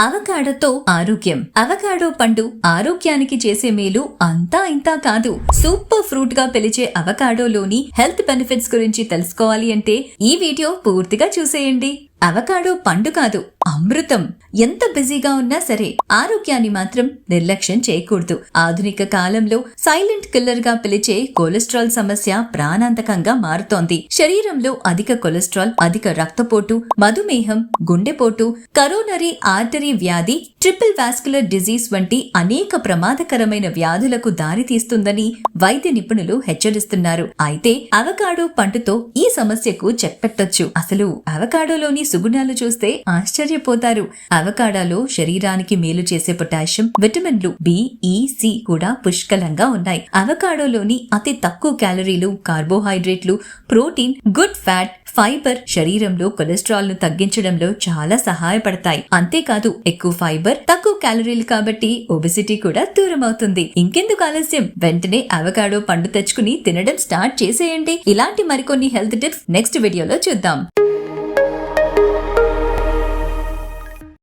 అవకాడోతో ఆరోగ్యం. అవకాడో పండు ఆరోగ్యానికి చేసే మేలు అంతా ఇంతా కాదు. సూపర్ ఫ్రూట్ గా పిలిచే అవకాడోలోని హెల్త్ బెనిఫిట్స్ గురించి తెలుసుకోవాలి అంటే ఈ వీడియో పూర్తిగా చూసేయండి. అవకాడో పండు కాదు, అమృతం. ఎంత బిజీగా ఉన్నా సరే ఆరోగ్యాన్ని మాత్రం నిర్లక్ష్యం చేయకూడదు. ఆధునిక కాలంలో సైలెంట్ కిల్లర్ గా పిలిచే కొలెస్ట్రాల్ సమస్య ప్రాణాంతకంగా మారుతోంది. శరీరంలో అధిక కొలెస్ట్రాల్, అధిక రక్తపోటు, మధుమేహం, గుండెపోటు, కరోనరీ ఆర్టరీ వ్యాధి, ట్రిపుల్ వాస్కులర్ డిజీజ్ వంటి అనేక ప్రమాదకరమైన వ్యాధులకు దారితీస్తుందని వైద్య నిపుణులు హెచ్చరిస్తున్నారు. అయితే అవకాడో పండుతో ఈ సమస్యకు చెక్ పెట్టొచ్చు. అసలు అవకాడోలోని సుగుణాలు చూస్తే ఆశ్చర్యపోతారు. అవకాడోలో శరీరానికి మేలు చేసే పొటాషియం, విటమిన్లు బి, ఈ, సి కూడా పుష్కలంగా ఉన్నాయి. అవకాడోలోని అతి తక్కువ క్యాలరీలు, కార్బోహైడ్రేట్లు, ప్రోటీన్, గుడ్ ఫ్యాట్, ఫైబర్ శరీరంలో కొలెస్ట్రాల్ ను తగ్గించడంలో చాలా సహాయపడతాయి. అంతేకాదు ఎక్కువ ఫైబర్, తక్కువ క్యాలరీలు కాబట్టి ఒబెసిటీ కూడా దూరం అవుతుంది. ఇంకెందుకు ఆలస్యం, వెంటనే అవకాడో పండు తెచ్చుకుని తినడం స్టార్ట్ చేసేయండి. ఇలాంటి మరికొన్ని హెల్త్ టిప్స్ నెక్స్ట్ వీడియోలో చూద్దాం.